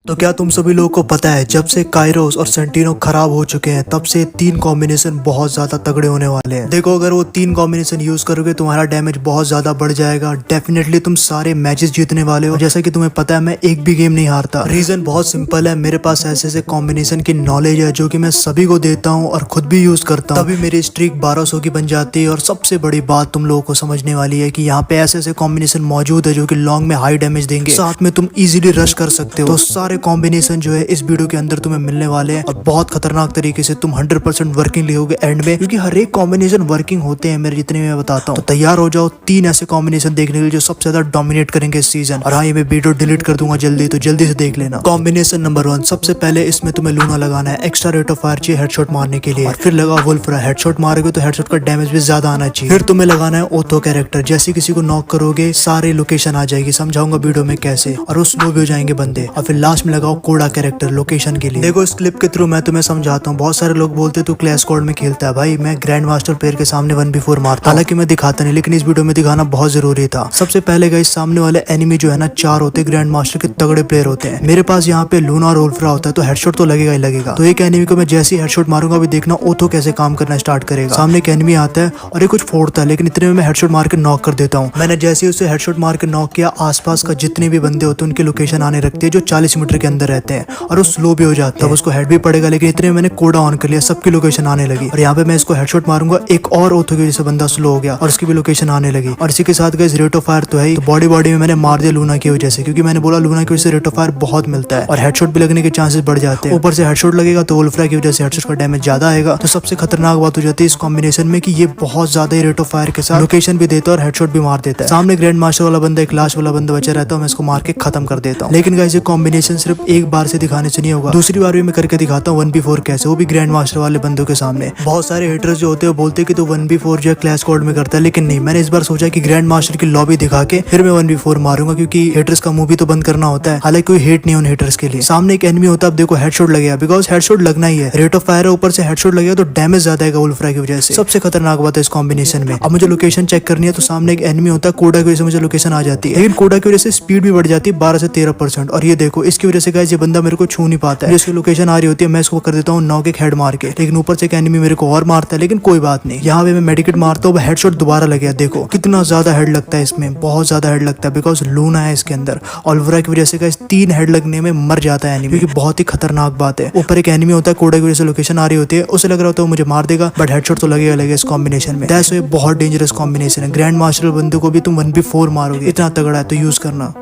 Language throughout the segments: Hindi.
तो क्या तुम सभी लोगों को पता है जब से काइरोस और सेंटिनो खराब हो चुके हैं तब से तीन कॉम्बिनेशन बहुत ज्यादा तगड़े होने वाले हैं। देखो अगर वो तीन कॉम्बिनेशन यूज करोगे तुम्हारा डैमेज बहुत ज्यादा बढ़ जाएगा। डेफिनेटली तुम सारे मैचेस जीतने वाले हो। जैसा कि तुम्हें पता है मैं एक भी गेम नहीं हारता। रीजन बहुत सिंपल है, मेरे पास ऐसे ऐसे कॉम्बिनेशन की नॉलेज है जो कि मैं सभी को देता हूँ और खुद भी यूज करता हूँ। तभी मेरी स्ट्रीक 1200 की बन जाती है। और सबसे बड़ी बात तुम लोगों को समझने वाली है कि यहाँ पे ऐसे ऐसे कॉम्बिनेशन मौजूद है जो कि लॉन्ग में हाई डैमेज देंगे, साथ में तुम इजीली रश कर सकते हो। तो सारे कॉम्बिनेशन जो है इस वीडियो के अंदर तुम्हें मिलने वाले हैं और बहुत खतरनाक तरीके से तुम 100% वर्किंग लियोगे एंड में, क्योंकि हर एक कॉम्बिनेशन वर्किंग होते हैं मेरे जितने मैं बताता हूँ। तो तैयार हो जाओ तीन ऐसे कॉम्बिनेशन देखने के लिए जो सबसे ज्यादा डोमिनेट करेंगे इस सीजन। और हाँ, ये मैं वीडियो डिलीट कर दूंगा जल्दी, तो जल्दी से देख लेना। कॉम्बिनेशन नंबर 1, सबसे पहले इसमें तुम्हें लूना लगाना है। एक्स्ट्रा रेट ऑफ फायर चाहिए हेडशॉट मारने के लिए। और फिर लगा वुल्फरा। हेडशॉट मारोगे तो हेडशॉट का डैमेज भी ज्यादा आना चाहिए। फिर तुम्हें लगाना है ओथो कैरेक्टर। जैसे किसी को नॉक करोगे सारे लोकेशन आ जाएगी, समझाऊंगा वीडियो में कैसे, और वो स्लो भी हो जाएंगे बंदे। और फिर लास्ट में लगाओ कोडा कैरेक्टर लोकेशन के लिए। देखो इस क्लिप के थ्रू मैं तुम्हें समझाता हूँ। बहुत सारे लोग बोलते तू क्लैश स्क्वाड में खेलता है। भाई मैं ग्रैंड मास्टर प्लेयर के सामने 1v4 मारता। हालांकि मैं दिखाता नहीं, लेकिन इस वीडियो में दिखाना बहुत जरूरी था। सबसे पहले गाइस सामने वाले एनिमी जो है ना 4 होते ग्रैंड मास्टर के तगड़े प्लेयर होते हैं। मेरे पास यहाँ पे लूना और वुल्फरा होता है, तो हेडशॉट तो लगेगा ही लगेगा। तो एक एनिमी को मैं जैसे ही हेडशॉट मारूंगा अभी देखना ओथो कैसे काम करना स्टार्ट करेगा। सामने एक एनिमी आता है और ये कुछ फोड़ता है, लेकिन इतने में मैं हेडशॉट मार के नॉक कर देता हूँ। मैंने जैसे ही उसे हेडशॉट मार के नॉक किया, आसपास का जितने भी बंदे होते हैं उनकी लोकेशन आने रखती है जो 40 मीटर के अंदर रहते हैं, और वो स्लो भी हो जाता है। उसको हेड भी पड़ेगा, लेकिन इतने में मैंने कोडा ऑन कर लिया, सबकी लोकेशन आने लगी। और यहाँ पे मैं इसको हेडशॉट मारूंगा, एक और ओथो की वजह से बंदा स्लो हो गया और उसकी भी लोकेशन आने लगी। और इसी के साथ गाइस रेट ऑफ फायर तो है ही, तो बॉडी में मैंने मार दिया लूना की वजह से, क्योंकि मैंने बोला लूना की वजह से रेट ऑफ फायर बहुत मिलता है और हेडशॉट भी लगने के चांसेस बढ़ जाते हैं। ऊपर से हेडशॉट लगेगा तो वुल्फरा की वजह से हेडशॉट का डैमेज ज्यादा आएगा। तो सबसे खतरनाक बात हो जाती है इस कॉम्बिनेशन में कि ये बहुत ज्यादा ही रेट ऑफ फायर के साथ लोकेशन भी देता है और हेडशॉट भी मार देता है। सामने ग्रैंड मास्टर वाला बंदा, एक लास्ट वाला बंदा बचा रहता है, मैं इसको मार के खत्म कर देता हूँ। लेकिन गाइस ये कॉम्बिनेशन सिर्फ एक बार से दिखाने से नहीं होगा, दूसरी बार भी मैं करके दिखाता हूँ 1v4 कैसे, वो भी ग्रैंड मास्टर वाले बंदों के सामने। बहुत सारे हेटर्स जो होते हैं बोलते हैं कि तू 1v4 जो क्लैश स्क्वाड में करता है, लेकिन नहीं, मैंने इस बार सोचा कि ग्रैंड मास्टर की लॉबी दिखा के फिर मैं 1v4 मारूंगा, क्योंकि हेटर्स का मुंह भी तो बंद करना होता है। हालांकि कोई हेट नहीं उन हेटर्स के लिए। सामने एक एनिमी होता है, अब देखो हेडशॉट लगेगा, बिकॉज हेडशॉट लगना ही है। रेट ऑफ फायर है, ऊपर से हेडशॉट लगेगा तो डैमेज ज्यादा आएगा वुल्फरा की वजह से। सबसे खतरनाक बात है इस कॉम्बिनेशन में। अब मुझे लोकेशन चेक करनी है, तो सामने एक एनिमी होता है, कोडा की वजह से मुझे लोकेशन आ जाती है, लेकिन कोडा की वजह से स्पीड भी बढ़ जाती है 12 से 13%। और ये देखो इसकी वजह से गाइस ये बंदा मेरे को छू नहीं पाता है। जिसकी लोकेशन आ रही होती है मैं इसको कर देता हूँ नॉक एक हेड मार के, लेकिन ऊपर से एक एनिमी मेरे को और मारता है, लेकिन कोई बात नहीं। यहाँ पे मैं मेडिकेट मारता हूँ, हेडशॉट दोबारा लग गया। देखो कितना ज्यादा हेड लगता है इसमें, बहुत ज्यादा हेड लगता है, बिकॉज लूना है इसके अंदर। और वुल्फरा की वजह से गाइस 3 हेड लगने में मर जाता है एनिमी, क्योंकि बहुत ही खतरनाक बात है। ऊपर एक एनिमी होता है, कोडा की वजह से लोकेशन आ रही होती है, उसे लग रहा होता है मुझे मार देगा, बट हेडशॉट तो लगेगा इस कॉम्बिनेशन में। दैट्स व्हाई बहुत डेंजरस कॉम्बिनेशन है। ग्रैंड मास्टर बंदे को भी तुम 1v4 मारोगे, इतना तगड़ा है, तो यूज करना।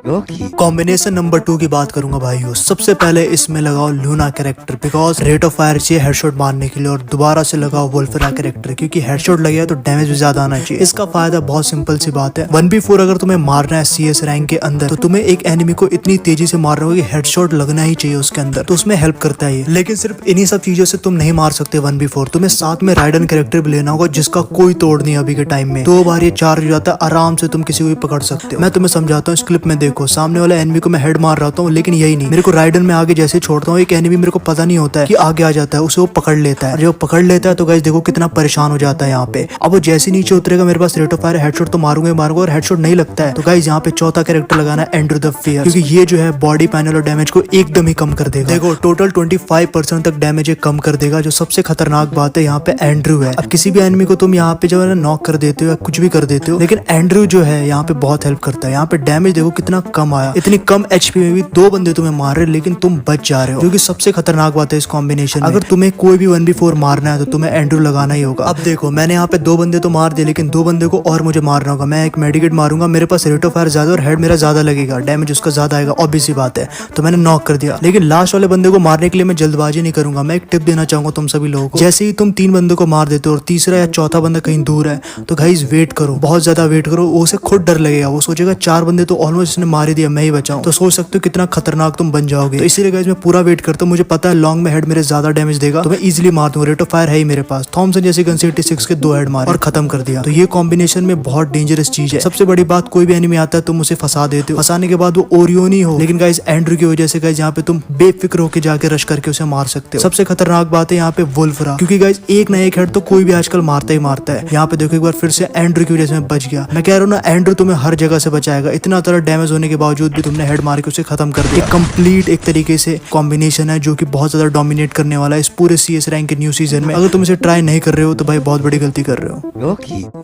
कॉम्बिनेशन नंबर 2 की बात करूंगा भाई। सबसे पहले इसमें लगाओ Luna character, because rate of fire चाहिए हेडशॉट मारने के लिए। और दोबारा से लगाओ वुल्फरा कैरेक्टर, क्योंकि हेडशॉट लगेगा तो डैमेज भी ज्यादा आना चाहिए। इसका फायदा बहुत सिंपल सी बात है, 1v4 अगर तुम्हें मारना है CS रैंक के अंदर, तो तुम्हें एक एनिमी को इतनी तेजी से मारना होगा कि हेडशॉट लगना ही चाहिए उसके अंदर, तो उसमें हेल्प करता है। लेकिन सिर्फ इन्हीं सब चीजों से तुम नहीं मार सकते 1v4, तुम्हें साथ में राइडन कैरेक्टर भी लेना होगा, जिसका कोई तोड़ नहीं अभी के टाइम में। 2 बार ये चार्ज हो जाता है, आराम से तुम किसी को भी पकड़ सकते हो। मैं तुम्हें समझाता हूँ इस क्लिप में। देखो सामने वाला एनिमी को मैं हेड मार रहा हूँ, लेकिन यही नहीं, मेरे को राइडन में आगे जैसे छोड़ता हूँ, एक एनिमी मेरे को पता नहीं होता है कि आगे आ जाता है, उसे वो पकड़ लेता है। जब पकड़ लेता है तो गाइस देखो कितना परेशान हो जाता है यहाँ पे। अब वो जैसे नीचे उतरेगा मेरे पास रेट ऑफ फायर हेडशॉट तो मारूंगा और हेडशॉट नहीं लगता है, तो गाइस यहाँ पे चौथा कैरेक्टर लगाना है एंड्रू द फियर, क्योंकि ये जो है बॉडी पैनल और डैमेज को एकदम ही कम कर देगा। देखो टोटल 25% तक डैमेज कम कर देगा। जो सबसे खतरनाक बात है यहाँ पे एंड्रू है। अब किसी भी एनिमी को तुम यहाँ पे जो है नॉक कर देते हो या कुछ भी कर देते हो, लेकिन एंड्रू जो है यहाँ पे बहुत हेल्प करता है। यहाँ पे डैमेज देखो कितना कम आया, इतनी कम HP में भी 2 बंदे तुम्हें मार रहे, लेकिन तुम बच जा रहे हो, जो कि सबसे खतरनाक बात है इस कॉम्बिनेशन में। अगर तुम्हें कोई भी 1v4 मारना है तो तुम्हें एंड्रू लगाना ही होगा। अब देखो मैंने यहाँ पे 2 बंदे तो मार दिए, लेकिन 2 बंदे को और मुझे मारना होगा। मैं एक मेडिकेट मारूंगा, मेरे पास रेट ऑफ फायर ज्यादा और हेड मेरा ज्यादा लगेगा, डैमेज उसका ज्यादा आएगा, ऑब्वियस सी बात है। तो मैंने नॉक कर दिया, लेकिन लास्ट वाले बंदे को मारने के लिए मैं जल्दबाजी नहीं करूंगा। मैं एक टिप देना चाहूंगा तुम सभी लोगों को, जैसे ही तुम 3 बंदों को मार देते हो और तीसरा या चौथा बंदा कहीं दूर है, तो गाइस वेट करो, बहुत ज्यादा वेट करो। उसे खुद डर लगेगा, वो सोचेगा 4 बंदे तो ऑलमोस्ट इसने मार ही दिया, मैं ही बचाऊं। तो सोच सकते हो कितना खतरनाक तुम बन जाओगे। तो इसीलिए गाइस मैं पूरा वेट करता हूँ। मुझे पता है लॉन्ग में हेड मेरे ज्यादा डैमेज देगा, तो मैं इजीली मार दूंगा। रेट ऑफ फायर है ही मेरे पास, थॉमसन जैसी गन से 86 के 2 हेड मारे और खत्म कर दिया। तो ये कॉम्बिनेशन में बहुत डेंजरस चीज है। सबसे बड़ी बात, कोई भी एनिमी आता है तुम उसे फंसा देते हो, फंसाने के बाद वो ओरियन ही हो, लेकिन गाइस एंड्रू की वजह से गाइस यहाँ पे तुम बेफिक्र होकर जाके रश करके उसे मार सकते हो। सबसे खतरनाक बात है यहाँ पे वुल्फरा, क्योंकि गाइस एक ना एक हेड तो कोई भी आजकल मारता ही मारता है। यहाँ पे देखो एक बार फिर से एंड्रू की वजह से मैं बच गया। मैं कह रहा हूँ ना, एंड्रू तुम्हें हर जगह से बचाएगा। इतना तरह डैमेज होने के बावजूद भी तुमने हेड मार के उसे खत्म कर दिया। एक कंप्लीट एक तरीके से कॉम्बिनेशन है जो कि बहुत ज्यादा डोमिनेट करने वाला है इस पूरे CS रैंक के न्यू सीजन में। अगर तुम इसे ट्राई नहीं कर रहे हो तो भाई बहुत बड़ी गलती कर रहे हो।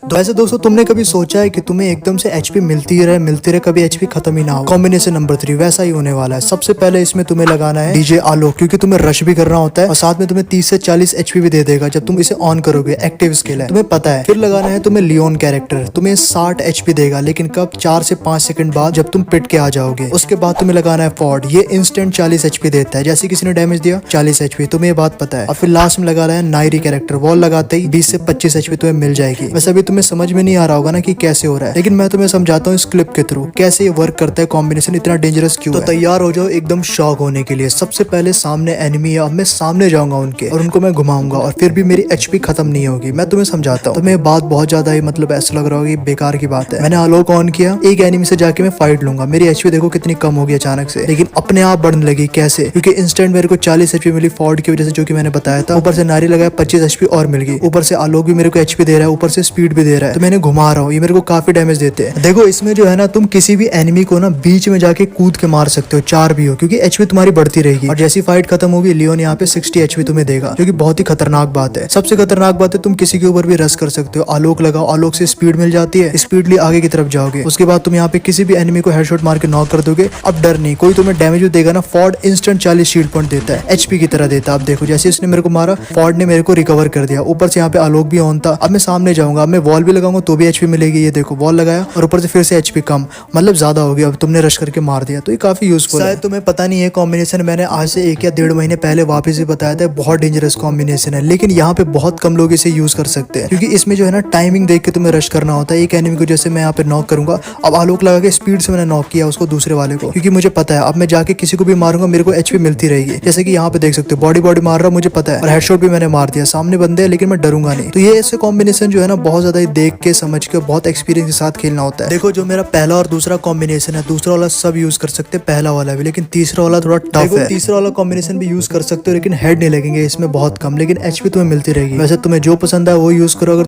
तो वैसे दोस्तों तुमने कभी सोचा है कि तुम्हें एकदम से HP मिलती रहे कभी HP खत्म ही ना हो। कॉम्बिनेशन नंबर 3 वैसा ही होने वाला है। सबसे पहले इसमें तुम्हें लगाना है DJ आलोक, क्योंकि तुम्हें रश भी करना होता है और साथ में तुम्हें 30 से 40 HP भी दे देगा जब तुम इसे ऑन करोगे। एक्टिव स्किल है, तुम्हें पता है। फिर लगाना है तुम्हें लियोन कैरेक्टर, तुम्हें 60 HP देगा, लेकिन कब 4 से 5 सेकंड बाद जब तुम पिट के आ जाओगे। उसके बाद तुम्हें लगाना है फॉर्ड, ये इंस्टेंट 40 HP देता है, जैसे किसी ने डैमेज दिया 40 HP, तुम्हें ये बात पता है। और फिर लास्ट में लगाना है नायरी कैरेक्टर, वॉल लगाते ही 20 से 25 HP तुम्हें मिल जाएगी। वैसे अभी तुम्हें समझ में नहीं आ रहा होगा ना कि कैसे हो रहा है, लेकिन मैं तुम्हें समझाता हूँ इस क्लिप के थ्रू कैसे ये वर्क करता है, कॉम्बिनेशन इतना डेंजरस क्यों है। तो तैयार हो जाओ एकदम शॉक होने के लिए। सबसे पहले सामने एनिमी है और मैं सामने जाऊंगा उनके और उनको मैं घुमाऊंगा और फिर भी मेरी HP खत्म नहीं होगी। मैं तुम्हें समझाता हूँ। तुम्हें बात बहुत ज्यादा ही मतलब ऐसा लग रहा होगा कि बेकार की बात है। मैंने आलोक ऑन किया, एक एनिमी से जाके मैं फाइट लूंगा, मेरी HP देखो कितनी कम होगी अचानक से, लेकिन अपने आप बढ़ने लगी। कैसे? क्योंकि इंस्टेंट मेरे को 40 HP मिली फॉर्ड की वजह से, जो कि मैंने बताया था। ऊपर से नारी लगाया 25 HP और मिल गई। ऊपर से आलोक भी मेरे को HP दे रहा है, ऊपर से स्पीड भी दे रहा है। तो मैंने घुमा रहा हूँ, ये मेरे को काफी डैमेज देते हैं। देखो इसमें जो है ना, तुम किसी भी एनिमी को ना बीच में जाके कूद के मार सकते हो, 4 भी हो, क्योंकि HP तुम्हारी बढ़ती रहेगी। और जैसी फाइट खत्म होगी लियोन यहाँ पे 60 HP तुम्हें देगा, जो कि बहुत ही खतरनाक बात है। सबसे खतरनाक बात है तुम किसी के ऊपर भी रश कर सकते हो। आलोक लगाओ, आलोक से स्पीड मिल जाती है, स्पीडली आगे की तरफ जाओगे। उसके बाद तुम यहाँ पे किसी भी एनिमी को हेडशॉट मार के नॉक कर दोगे। अब डर नहीं, कोई तुम्हें डैमेज देगा ना, फॉर्ड इंस्टेंट 40 शील्ड पॉइंट देता है, HP की तरह देता है। अब देखो जैसे इसने मेरे को मारा, फॉर्ड ने मेरे को रिकवर कर दिया। ऊपर से यहाँ पे आलोक भी ऑन था। अब मैं सामने जाऊंगा, अब मैं वॉल भी लगाऊंगा तो भी HP मिलेगी। ये देखो वॉल लगाया और ऊपर से फिर से HP कम, मतलब ज्यादा हो गया। अब तुमने रश करके मार दिया, तो ये काफी यूजफुल है। तुम्हें पता नहीं है कॉम्बिनेशन मैंने आज से 1 या 1.5 महीने पहले वापस ही बताया था, बहुत डेंजरस कॉम्बिनेशन है, लेकिन यहाँ पे बहुत कम लोग इसे यूज कर सकते हैं, क्योंकि इसमें जो है ना टाइमिंग देख के तुम्हें रश करना होता है। एक एनिमी को जैसे मैं यहाँ पे नॉक करूंगा, अब आलोक लगा के स्पीड से मैंने नॉक किया उसको, दूसरे वाले को, क्योंकि मुझे पता है अब मैं जाके किसी को भी मारूंगा मेरे को HP मिलती रहेगी। जैसे कि यहाँ पे देख सकते हो बॉडी मार रहा, मुझे पता है, और हेडशॉट भी मैंने मार दिया। सामने बंदे हैं लेकिन मैं डरूंगा नहीं। तो ये ऐसे कॉम्बिनेशन जो है ना बहुत ज्यादा देख के समझ के बहुत एक्सपीरियंस के साथ खेलना होता है। देखो जो मेरा पहला और दूसरा कॉम्बिनेशन है, दूसरा वाला सब यूज कर सकते हैं, पहला वाला भी, लेकिन तीसरा वाला थोड़ा टफ है। तीसरा वाला कॉम्बिनेशन भी यूज कर सकते हो, लेकिन हेड नहीं लगेंगे इसमें बहुत कम, लेकिन HP तुम्हें मिलती रहेगी। वैसे तुम्हें जो पसंद है वो यूज करो। अगर